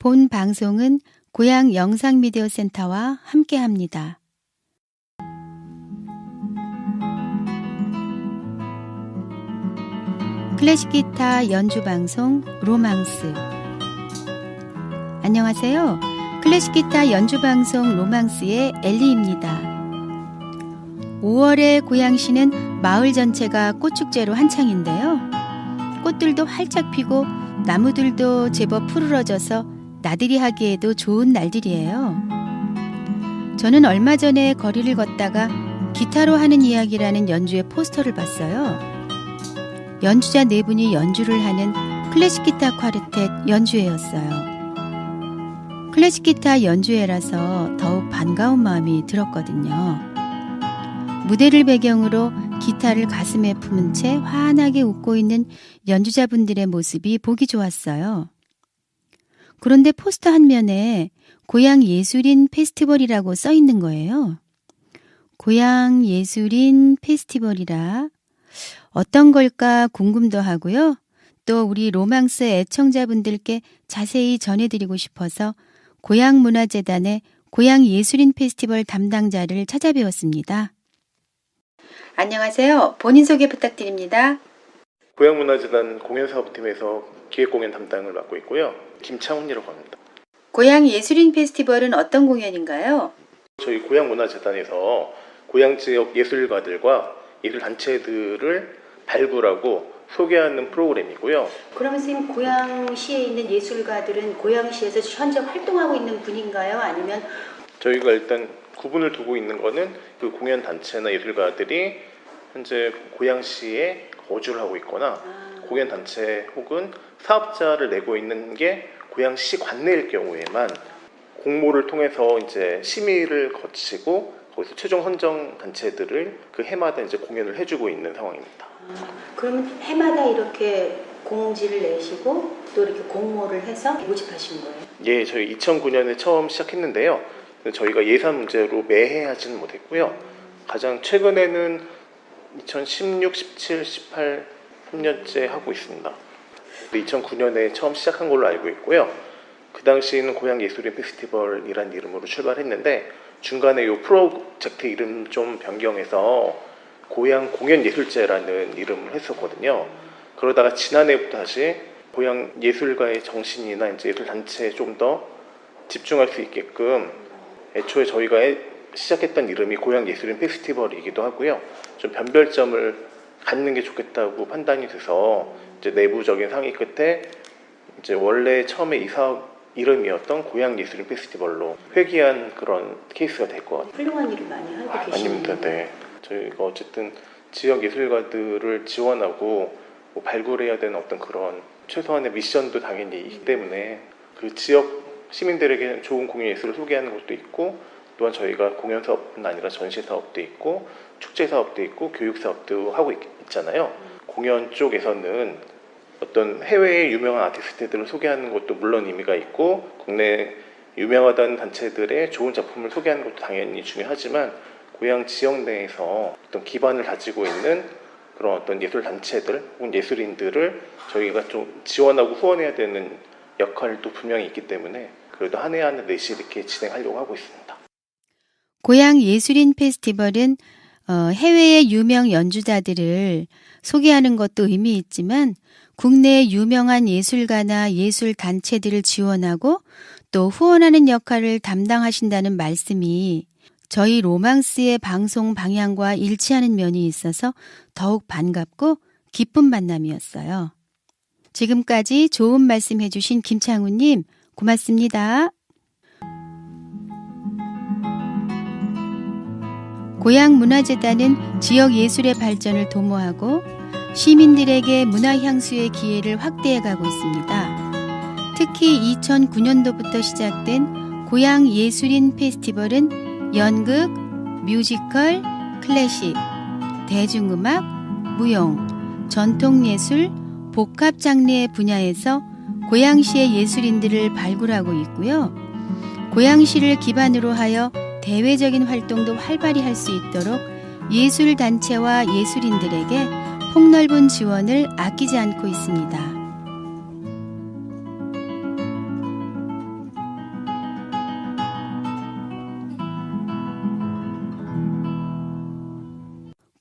본 방송은 고향 영상미디어센터와 함께합니다. 클래식 기타 연주 방송 로망스. 안녕하세요. 클래식 기타 연주 방송 로망스의 엘리입니다. 5월의 고양시는 마을 전체가 꽃축제로 한창인데요. 꽃들도 활짝 피고 나무들도 제법 푸르러져서 나들이 하기에도 좋은 날들이에요. 저는 얼마 전에 거리를 걷다가 기타로 하는 이야기라는 연주회 포스터를 봤어요. 연주자 4분이 연주를 하는 클래식 기타 쿼르텟 연주회였어요. 클래식 기타 연주회라서 더욱 반가운 마음이 들었거든요. 무대를 배경으로 기타를 가슴에 품은 채 환하게 웃고 있는 연주자분들의 모습이 보기 좋았어요. 그런데 포스터 한 면에 고향 예술인 페스티벌이라고 써 있는 거예요. 고향 예술인 페스티벌이라 어떤 걸까 궁금도 하고요. 또 우리 로망스 애청자분들께 자세히 전해드리고 싶어서 고향문화재단의 고향예술인 페스티벌 담당자를 찾아뵈었습니다. 안녕하세요. 본인 소개 부탁드립니다. 고향문화재단 공연사업팀에서 기획공연 담당을 맡고 있고요. 김창훈이라고 합니다. 고향예술인 페스티벌은 어떤 공연인가요? 저희 고향문화재단에서 고향지역 예술가들과 예술단체들을 발굴하고 소개하는 프로그램이고요. 그러면 선생님 고양시에 있는 예술가들은 고양시에서 현재 활동하고 있는 분인가요? 아니면 저희가 일단 구분을 두고 있는 거는 그 공연단체나 예술가들이 현재 고양시에 거주를 하고 있거나 공연단체 혹은 사업자를 내고 있는 게 고양시 관내일 경우에만 공모를 통해서 이제 심의를 거치고 거기서 최종 선정 단체들을 그 해마다 이제 공연을 해주고 있는 상황입니다. 그러면 해마다 이렇게 공지를 내시고 또 이렇게 공모를 해서 모집하신 거예요? 예, 저희 2009년에 처음 시작했는데요. 저희가 예산 문제로 매해 하지는 못했고요. 가장 최근에는 2016, 17, 18, 3년째 하고 있습니다. 2009년에 처음 시작한 걸로 알고 있고요. 그 당시에는 고향예술인 페스티벌이란 이름으로 출발했는데 중간에 이 프로젝트 이름 좀 변경해서 고향공연예술제라는 이름을 했었거든요. 그러다가 지난해부터 다시 고향 예술가의 정신이나 이제 예술단체에 좀 더 집중할 수 있게끔 애초에 저희가 시작했던 이름이 고향예술인 페스티벌이기도 하고요. 좀 변별점을 갖는 게 좋겠다고 판단이 돼서 이제 내부적인 상의 끝에 이제 원래 처음에 이 사업 이름이었던 고향예술인 페스티벌로 회귀한 그런 케이스가 될 것 같아요. 훌륭한 일을 많이 하고 계십니다. 아닙니다. 네. 저희가 어쨌든 지역 예술가들을 지원하고 뭐 발굴해야 되는 어떤 그런 최소한의 미션도 당연히 있기 때문에 그 지역 시민들에게 좋은 공연 예술을 소개하는 것도 있고 또한 저희가 공연 사업뿐 아니라 전시 사업도 있고 축제 사업도 있고 교육 사업도 하고 있잖아요. 공연 쪽에서는 어떤 해외의 유명한 아티스트들을 소개하는 것도 물론 의미가 있고 국내 유명하다는 단체들의 좋은 작품을 소개하는 것도 당연히 중요하지만 고향 지역 내에서 어떤 기반을 가지고 있는 그런 어떤 예술단체들 혹은 예술인들을 저희가 좀 지원하고 후원해야 되는 역할도 분명히 있기 때문에 그래도 한 해 한 해 내시 이렇게 진행하려고 하고 있습니다. 고향 예술인 페스티벌은 해외의 유명 연주자들을 소개하는 것도 의미 있지만 국내 유명한 예술가나 예술단체들을 지원하고 또 후원하는 역할을 담당하신다는 말씀이 저희 로망스의 방송 방향과 일치하는 면이 있어서 더욱 반갑고 기쁜 만남이었어요. 지금까지 좋은 말씀 해주신 김창훈님 고맙습니다. 고향문화재단은 지역 예술의 발전을 도모하고 시민들에게 문화향수의 기회를 확대해가고 있습니다. 특히 2009년도부터 시작된 고향예술인 페스티벌은 연극, 뮤지컬, 클래식, 대중음악, 무용, 전통예술, 복합장르의 분야에서 고양시의 예술인들을 발굴하고 있고요. 고양시를 기반으로 하여 대외적인 활동도 활발히 할 수 있도록 예술단체와 예술인들에게 폭넓은 지원을 아끼지 않고 있습니다.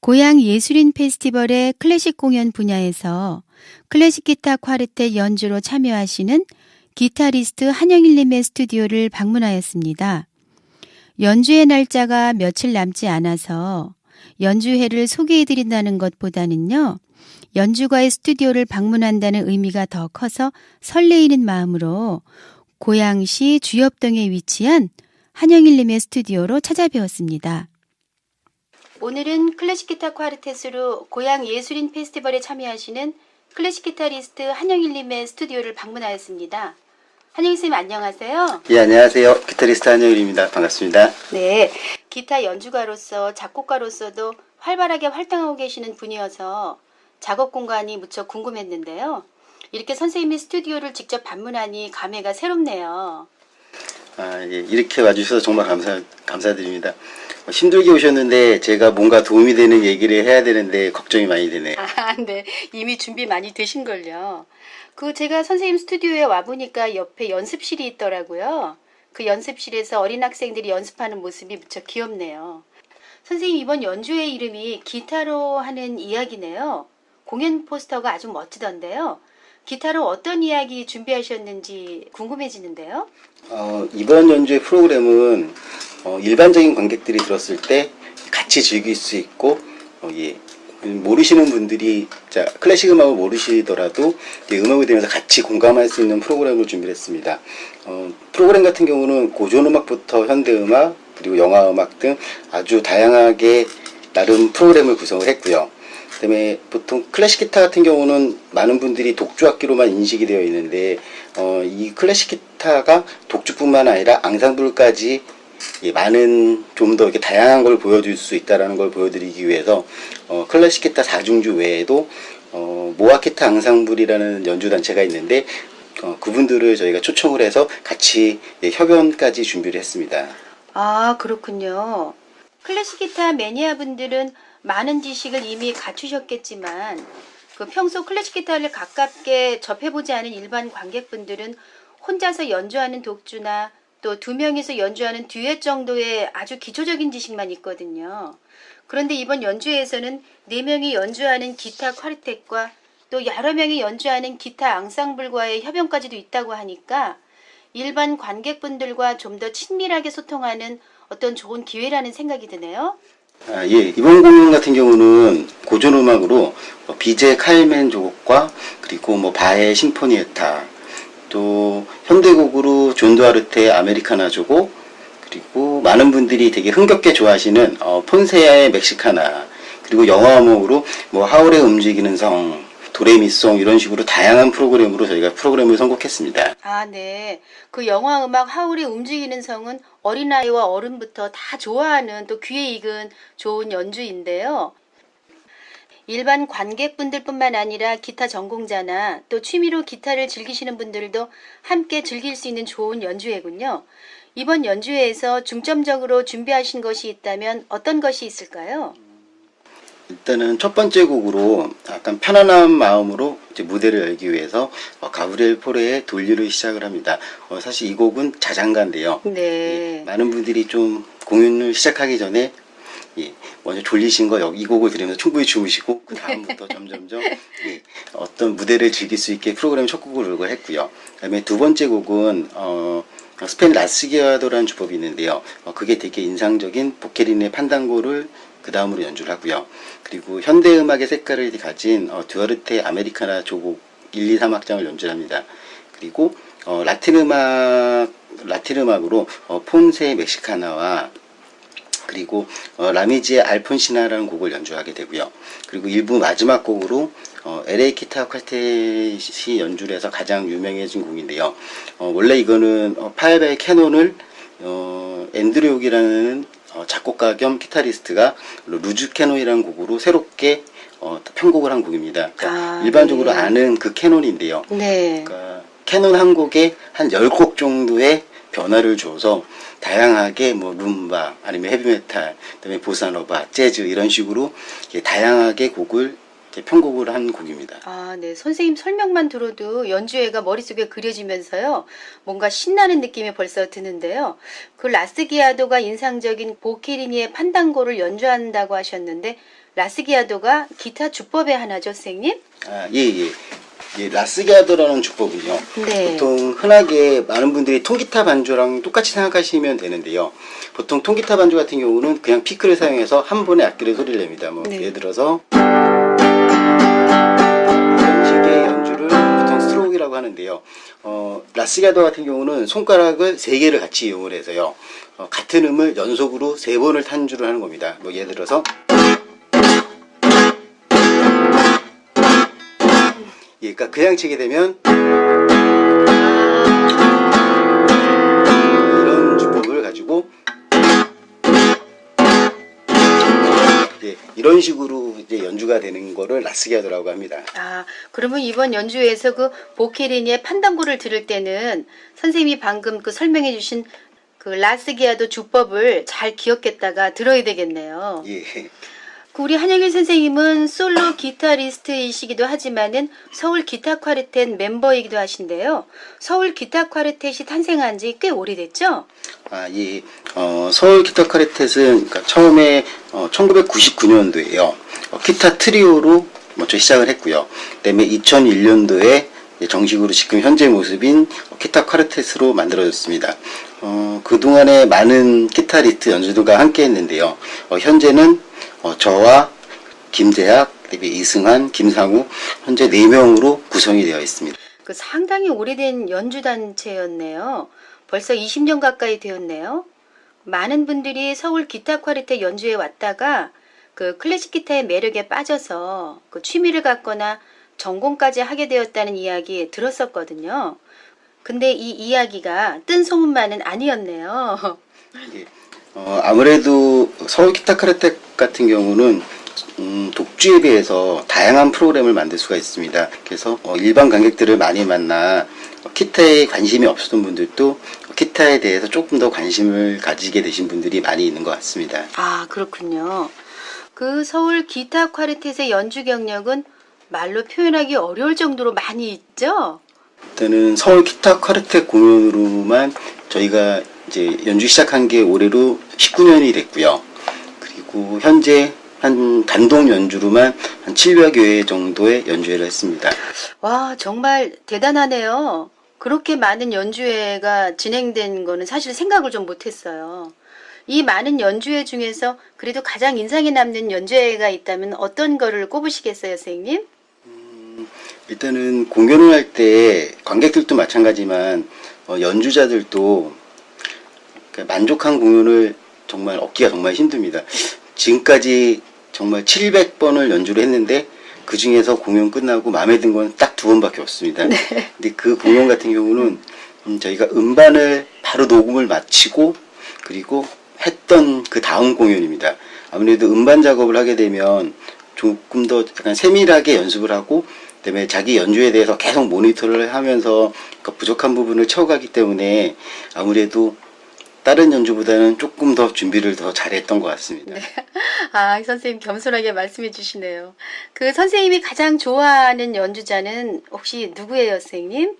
고향 예술인 페스티벌의 클래식 공연 분야에서 클래식 기타 콰르텟 연주로 참여하시는 기타리스트 한영일님의 스튜디오를 방문하였습니다. 연주의 날짜가 며칠 남지 않아서 연주회를 소개해드린다는 것보다는요, 연주가의 스튜디오를 방문한다는 의미가 더 커서 설레이는 마음으로 고양시 주엽동에 위치한 한영일님의 스튜디오로 찾아뵈었습니다. 오늘은 클래식 기타 콰르텟으로 고향 예술인 페스티벌에 참여하시는 클래식 기타리스트 한영일님의 스튜디오를 방문하였습니다. 한영일 선생님 안녕하세요. 예, 안녕하세요. 기타리스트 한영일입니다. 반갑습니다. 네, 기타 연주가로서 작곡가로서도 활발하게 활동하고 계시는 분이어서 작업 공간이 무척 궁금했는데요. 이렇게 선생님의 스튜디오를 직접 방문하니 감회가 새롭네요. 예, 이렇게 와주셔서 정말 감사드립니다. 힘들게 오셨는데 제가 뭔가 도움이 되는 얘기를 해야 되는데 걱정이 많이 되네요. 네. 이미 준비 많이 되신걸요. 제가 선생님 스튜디오에 와보니까 옆에 연습실이 있더라고요. 그 연습실에서 어린 학생들이 연습하는 모습이 무척 귀엽네요. 선생님 이번 연주회 이름이 기타로 하는 이야기네요. 공연 포스터가 아주 멋지던데요. 기타로 어떤 이야기 준비하셨는지 궁금해지는데요. 이번 연주의 프로그램은 일반적인 관객들이 들었을 때 같이 즐길 수 있고 모르시는 분들이 클래식 음악을 모르시더라도 음악을 들으면서 같이 공감할 수 있는 프로그램을 준비를 했습니다. 프로그램 같은 경우는 고전음악부터 현대음악 그리고 영화음악 등 아주 다양하게 나름 프로그램을 구성을 했고요. 그다음에 보통 클래식 기타 같은 경우는 많은 분들이 독주악기로만 인식이 되어 있는데 이 클래식 기타가 독주뿐만 아니라 앙상블까지 많은 좀 더 이렇게 다양한 걸 보여줄 수 있다라는 걸 보여드리기 위해서 클래식 기타 4중주 외에도 모아 기타 앙상블이라는 연주 단체가 있는데 그분들을 저희가 초청을 해서 같이 협연까지 준비를 했습니다. 아, 그렇군요. 클래식 기타 매니아 분들은 많은 지식을 이미 갖추셨겠지만 평소 클래식 기타를 가깝게 접해보지 않은 일반 관객분들은 혼자서 연주하는 독주나 또 두 명이서 연주하는 듀엣 정도의 아주 기초적인 지식만 있거든요. 그런데 이번 연주회에서는 네 명이 연주하는 기타 콰르텟과 또 여러 명이 연주하는 기타 앙상블과의 협연까지도 있다고 하니까 일반 관객분들과 좀 더 친밀하게 소통하는 어떤 좋은 기회라는 생각이 드네요. 이번 공연 같은 경우는 고전음악으로 비제 칼멘 조곡과 그리고 바의 심포니에타 또 현대곡으로 존 두아르테 아메리카나 조곡 그리고 많은 분들이 되게 흥겹게 좋아하시는 폰세아의 멕시카나 그리고 영화음악으로 하울의 움직이는 성 도레미송 이런 식으로 다양한 프로그램으로 저희가 프로그램을 선곡했습니다. 아, 네. 영화 음악 하울의 움직이는 성은 어린아이와 어른부터 다 좋아하는 또 귀에 익은 좋은 연주인데요. 일반 관객분들뿐만 아니라 기타 전공자나 또 취미로 기타를 즐기시는 분들도 함께 즐길 수 있는 좋은 연주회군요. 이번 연주회에서 중점적으로 준비하신 것이 있다면 어떤 것이 있을까요? 일단은 첫 번째 곡으로 약간 편안한 마음으로 이제 무대를 열기 위해서 가브리엘 포레의 돌리를 시작을 합니다. 사실 이 곡은 자장가인데요. 네. 많은 분들이 좀 공연을 시작하기 전에 먼저 졸리신 거 이 곡을 들으면서 충분히 주무시고 그 다음부터 점점점 어떤 무대를 즐길 수 있게 프로그램 첫 곡을 했고요. 그다음에 두 번째 곡은 스페인 라스기아도라는 주법이 있는데요. 그게 되게 인상적인 보케린의 판단고를 그 다음으로 연주를 하고요. 그리고 현대음악의 색깔을 가진 두아르테 아메리카나 조곡 1, 2, 3악장을 연주합니다. 그리고 라틴음악으로 폰세 멕시카나와 그리고 라미지의 알폰시나라는 곡을 연주하게 되고요. 그리고 일부 마지막 곡으로 LA 기타 콰르텟이 연주를 해서 가장 유명해진 곡인데요. 원래 이거는 파이바의 캐논을 앤드류옥이라는 작곡가 겸 기타리스트가 루즈 캐논이라는 곡으로 새롭게 편곡을 한 곡입니다. 그러니까 일반적으로 네. 아는 그 캐논인데요. 네. 그러니까 캐논 한 곡에 한 10곡 정도의 변화를 줘서 다양하게 룸바 아니면 헤비메탈 그다음에 보사노바 재즈 이런 식으로 다양하게 곡을 편곡을 한 곡입니다. 아, 네. 선생님 설명만 들어도 연주회가 머릿속에 그려지면서요. 뭔가 신나는 느낌이 벌써 드는데요. 라스기아도가 인상적인 보케리니의 판단고를 연주한다고 하셨는데 라스기아도가 기타 주법의 하나죠, 선생님? 아, 예. 예, 라스기아도라는 주법은요. 네. 보통 흔하게 많은 분들이 통기타 반주랑 똑같이 생각하시면 되는데요. 보통 통기타 반주 같은 경우는 그냥 피크를 사용해서 한 번에 악기를 소리를 냅니다. 뭐 네. 예를 들어서 이런 식의 연주를 보통 스트로크라고 하는데요. 라스기아도 같은 경우는 손가락을 3개를 같이 이용을 해서요. 같은 음을 연속으로 3번을 탄주를 하는 겁니다. 뭐 예를 들어서 예, 그러니까 그냥 치게 되면 이런 주법을 가지고 이런 식으로 이제 연주가 되는 거를 라스기아도라고 합니다. 아, 그러면 이번 연주에서 그 보케리니의 판단고를 들을 때는 선생님이 방금 그 설명해 주신 그 라스기아도 주법을 잘 기억했다가 들어야 되겠네요. 예. 그 우리 한영일 선생님은 솔로 기타리스트이시기도 하지만은 서울 기타 콰르텟 멤버이기도 하신데요. 서울 기타 콰르텟이 탄생한 지 꽤 오래됐죠? 아, 예. 서울 기타 콰르텟은 그러니까 처음에 1999년도에요. 기타 트리오로 먼저 시작을 했고요. 그다음에 2001년도에 정식으로 지금 현재 모습인 기타 콰르텟으로 만들어졌습니다. 그동안에 많은 기타리스트 연주들과 함께 했는데요. 현재는 저와 김재학, 그다음에 이승환, 김상우 현재 4명으로 구성이 되어 있습니다. 그 상당히 오래된 연주단체였네요. 벌써 20년 가까이 되었네요. 많은 분들이 서울 기타 콰르텟 연주에 왔다가 그 클래식 기타의 매력에 빠져서 그 취미를 갖거나 전공까지 하게 되었다는 이야기 들었었거든요. 근데 이 이야기가 뜬 소문만은 아니었네요. 예. 아무래도 서울 기타 콰르텟 같은 경우는 독주에 비해서 다양한 프로그램을 만들 수가 있습니다. 그래서 일반 관객들을 많이 만나 기타에 관심이 없었던 분들도 기타에 대해서 조금 더 관심을 가지게 되신 분들이 많이 있는 것 같습니다. 아, 그렇군요. 그 서울 기타 콰르텟의 연주 경력은 말로 표현하기 어려울 정도로 많이 있죠? 일단은 서울 기타 콰르텟 공연으로만 저희가 이제 연주 시작한 게 올해로 19년이 됐고요. 그리고 현재 한 단독 연주로만 한 700여 회 정도의 연주회를 했습니다. 와, 정말 대단하네요. 그렇게 많은 연주회가 진행된 거는 사실 생각을 좀 못했어요. 이 많은 연주회 중에서 그래도 가장 인상에 남는 연주회가 있다면 어떤 거를 꼽으시겠어요, 선생님? 일단은 공연을 할 때 관객들도 마찬가지지만 연주자들도 만족한 공연을 정말 얻기가 정말 힘듭니다. 지금까지 정말 700번을 연주를 했는데 그 중에서 공연 끝나고 마음에 든 건 딱 2번밖에 없습니다. 네. 근데 그 공연 같은 경우는 저희가 음반을 바로 녹음을 마치고 그리고 했던 그 다음 공연입니다. 아무래도 음반 작업을 하게 되면 조금 더 약간 세밀하게 연습을 하고 그다음에 자기 연주에 대해서 계속 모니터를 하면서 부족한 부분을 채워가기 때문에 아무래도 다른 연주보다는 조금 더 준비를 더 잘했던 것 같습니다. 네. 아, 선생님 겸손하게 말씀해 주시네요. 그 선생님이 가장 좋아하는 연주자는 혹시 누구예요, 선생님?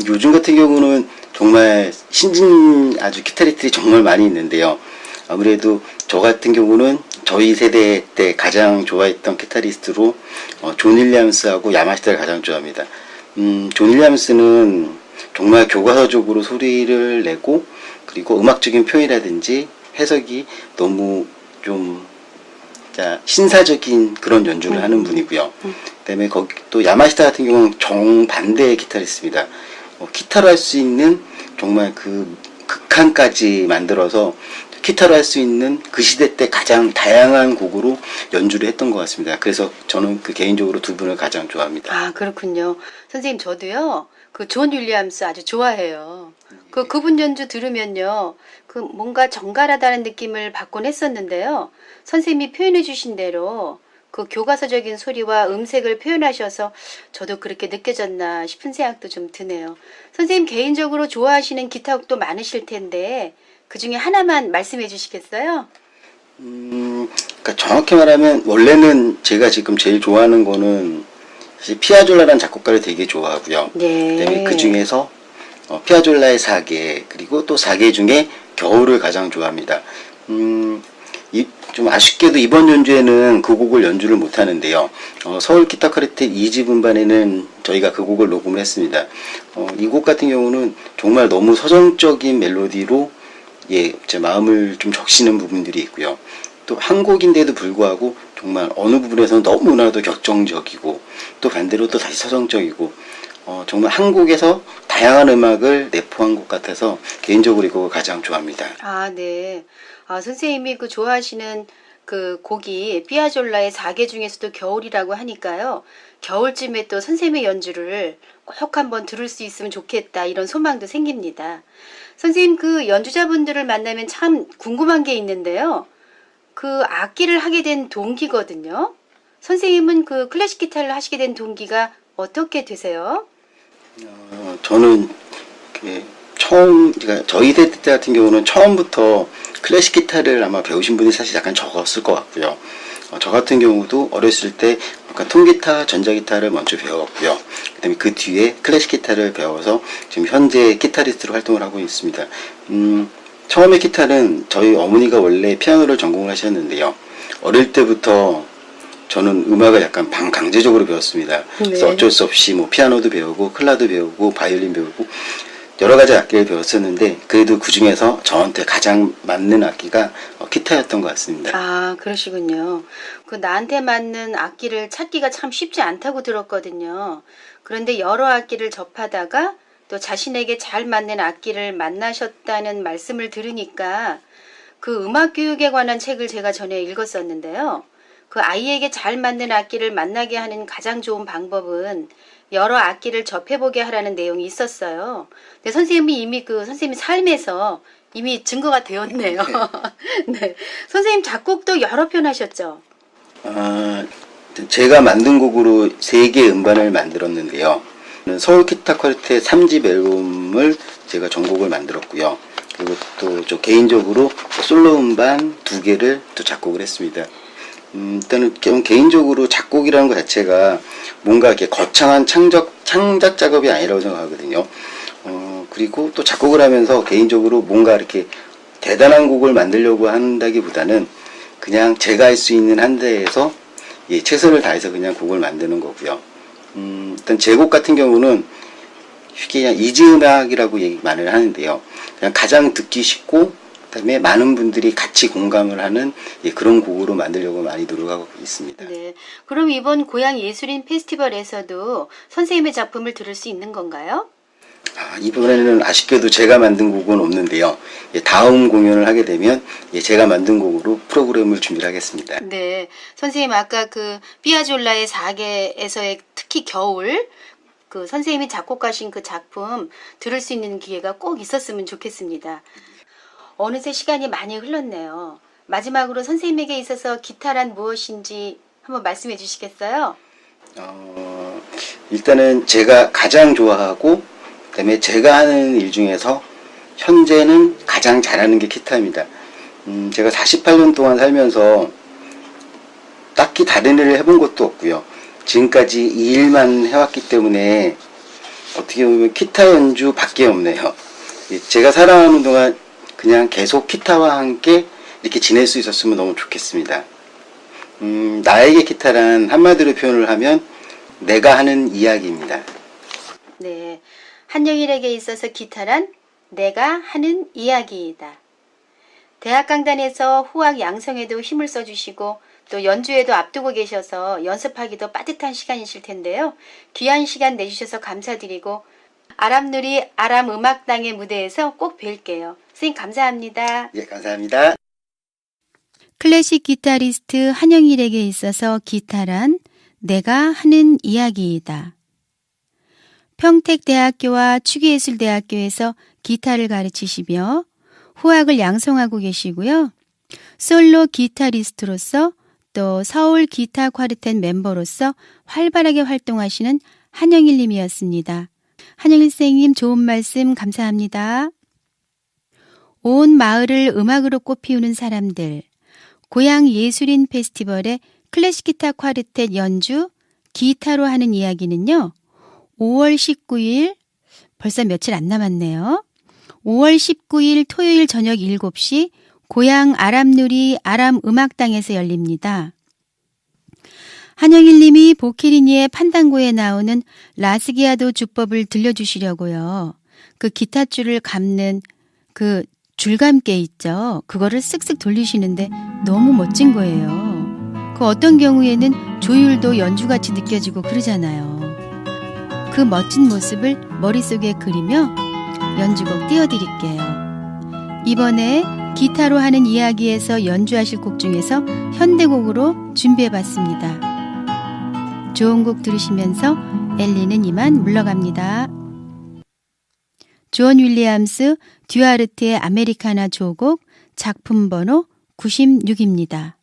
요즘 같은 경우는 정말 신진 아주 기타리스트들이 정말 많이 있는데요. 아무래도 저 같은 경우는 저희 세대 때 가장 좋아했던 기타리스트로 존 윌리엄스하고 야마시타를 가장 좋아합니다. 존 윌리엄스는 정말 교과서적으로 소리를 내고 그리고 음악적인 표현이라든지 해석이 너무 좀 신사적인 그런 연주를 하는 분이고요. 그다음에 거기 또 야마시타 같은 경우는 정반대의 기타리스트입니다. 기타로 할 수 있는 정말 그 극한까지 만들어서 기타로 할 수 있는 그 시대 때 가장 다양한 곡으로 연주를 했던 것 같습니다. 그래서 저는 그 개인적으로 두 분을 가장 좋아합니다. 아, 그렇군요. 선생님, 저도요, 그 존 윌리엄스 아주 좋아해요. 그분 연주 들으면요, 그 뭔가 정갈하다는 느낌을 받곤 했었는데요. 선생님이 표현해 주신 대로 그 교과서적인 소리와 음색을 표현하셔서 저도 그렇게 느껴졌나 싶은 생각도 좀 드네요. 선생님 개인적으로 좋아하시는 기타곡도 많으실 텐데 그 중에 하나만 말씀해 주시겠어요? 그러니까 정확히 말하면 원래는 제가 지금 제일 좋아하는 거는 사실 피아졸라라는 작곡가를 되게 좋아하고요. 네. 그다음에 그 중에서 피아졸라의 4개 그리고 또 4개 중에 겨울을 가장 좋아합니다. 좀 아쉽게도 이번 연주에는 그 곡을 연주를 못 하는데요. 서울 기타 쿼르텟 2집 음반에는 저희가 그 곡을 녹음을 했습니다. 이 곡 같은 경우는 정말 너무 서정적인 멜로디로 제 마음을 좀 적시는 부분들이 있고요. 또 한 곡인데도 불구하고 정말 어느 부분에서는 너무나도 격정적이고 또 반대로 또 다시 서정적이고 정말 한 곡에서 다양한 음악을 내포한 곡 같아서 개인적으로 이 곡을 가장 좋아합니다. 아, 네. 선생님이 그 좋아하시는 그 곡이 피아졸라의 4개 중에서도 겨울이라고 하니까요. 겨울쯤에 또 선생님의 연주를 꼭 한번 들을 수 있으면 좋겠다 이런 소망도 생깁니다. 선생님 그 연주자분들을 만나면 참 궁금한 게 있는데요. 그 악기를 하게 된 동기거든요. 선생님은 그 클래식 기타를 하시게 된 동기가 어떻게 되세요? 저는 그러니까 저희 세대 때 같은 경우는 처음부터 클래식 기타를 아마 배우신 분이 사실 약간 적었을 것 같고요. 저 같은 경우도 어렸을 때 약간 통기타, 전자기타를 먼저 배웠고요. 그다음에 그 뒤에 클래식 기타를 배워서 지금 현재 기타리스트로 활동을 하고 있습니다. 처음에 기타는 저희 어머니가 원래 피아노를 전공을 하셨는데요. 어릴 때부터 저는 음악을 약간 반강제적으로 배웠습니다. 그래서 어쩔 수 없이 뭐 피아노도 배우고 클라도 배우고 바이올린 배우고 여러 가지 악기를 배웠었는데 그래도 그 중에서 저한테 가장 맞는 악기가 기타였던 것 같습니다. 아, 그러시군요. 그 나한테 맞는 악기를 찾기가 참 쉽지 않다고 들었거든요. 그런데 여러 악기를 접하다가 또 자신에게 잘 맞는 악기를 만나셨다는 말씀을 들으니까 그 음악 교육에 관한 책을 제가 전에 읽었었는데요. 그 아이에게 잘 맞는 악기를 만나게 하는 가장 좋은 방법은 여러 악기를 접해보게 하라는 내용이 있었어요. 근데 선생님이 이미 그 선생님 삶에서 이미 증거가 되었네요. 네. 선생님 작곡도 여러 편 하셨죠? 제가 만든 곡으로 3개 음반을 만들었는데요. 서울 기타 쿼르텟 3집 앨범을 제가 전곡을 만들었고요. 그리고 또 저 개인적으로 솔로 음반 2개를 또 작곡을 했습니다. 일단은 개인적으로 작곡이라는 것 자체가 뭔가 이렇게 거창한 창작 작업이 아니라고 생각하거든요. 그리고 또 작곡을 하면서 개인적으로 뭔가 이렇게 대단한 곡을 만들려고 한다기보다는 그냥 제가 할 수 있는 한대에서 최선을 다해서 그냥 곡을 만드는 거고요. 일단 제 곡 같은 경우는 쉽게 그냥 이지 음악이라고 말을 하는데요. 그냥 가장 듣기 쉽고 그다음에 많은 분들이 같이 공감을 하는 그런 곡으로 만들려고 많이 노력하고 있습니다. 네. 그럼 이번 고향 예술인 페스티벌에서도 선생님의 작품을 들을 수 있는 건가요? 이번에는 아쉽게도 제가 만든 곡은 없는데요. 다음 공연을 하게 되면 제가 만든 곡으로 프로그램을 준비를 하겠습니다. 네. 선생님 아까 그 피아졸라의 4개에서의 특히 겨울 그 선생님이 작곡하신 그 작품 들을 수 있는 기회가 꼭 있었으면 좋겠습니다. 어느새 시간이 많이 흘렀네요. 마지막으로 선생님에게 있어서 기타란 무엇인지 한번 말씀해 주시겠어요? 일단은 제가 가장 좋아하고 그다음에 제가 하는 일 중에서 현재는 가장 잘하는 게 기타입니다. 제가 48년 동안 살면서 딱히 다른 일을 해본 것도 없고요. 지금까지 이 일만 해왔기 때문에 어떻게 보면 기타 연주 밖에 없네요. 제가 살아가는 동안 그냥 계속 기타와 함께 이렇게 지낼 수 있었으면 너무 좋겠습니다. 나에게 기타란 한마디로 표현을 하면 내가 하는 이야기입니다. 네. 한영일에게 있어서 기타란 내가 하는 이야기이다. 대학 강단에서 후학 양성에도 힘을 써주시고 또 연주에도 앞두고 계셔서 연습하기도 빠듯한 시간이실 텐데요. 귀한 시간 내주셔서 감사드리고 아람누리 아람음악당의 무대에서 꼭 뵐게요. 선생님 감사합니다. 예, 감사합니다. 클래식 기타리스트 한영일에게 있어서 기타란 내가 하는 이야기이다. 평택대학교와 추기예술대학교에서 기타를 가르치시며 후학을 양성하고 계시고요. 솔로 기타리스트로서 또 서울 기타 쿼르텟 멤버로서 활발하게 활동하시는 한영일 님이었습니다. 한영일 선생님 좋은 말씀 감사합니다. 온 마을을 음악으로 꽃피우는 사람들, 고향 예술인 페스티벌의 클래식 기타 쿼르텟 연주 기타로 하는 이야기는요. 5월 19일 벌써 며칠 안 남았네요. 5월 19일 토요일 저녁 7시 고향 아람누리 아람음악당에서 열립니다. 한영일 님이 보케리니의 판단고에 나오는 라스기아도 주법을 들려주시려고요. 그 기타줄을 감는 그 줄감개 있죠. 그거를 쓱쓱 돌리시는데 너무 멋진 거예요. 그 어떤 경우에는 조율도 연주같이 느껴지고 그러잖아요. 그 멋진 모습을 머릿속에 그리며 연주곡 띄워드릴게요. 이번에 기타로 하는 이야기에서 연주하실 곡 중에서 현대곡으로 준비해봤습니다. 좋은 곡 들으시면서 엘리는 이만 물러갑니다. 존 윌리엄스 듀아르트의 아메리카나 조곡 작품 번호 96입니다.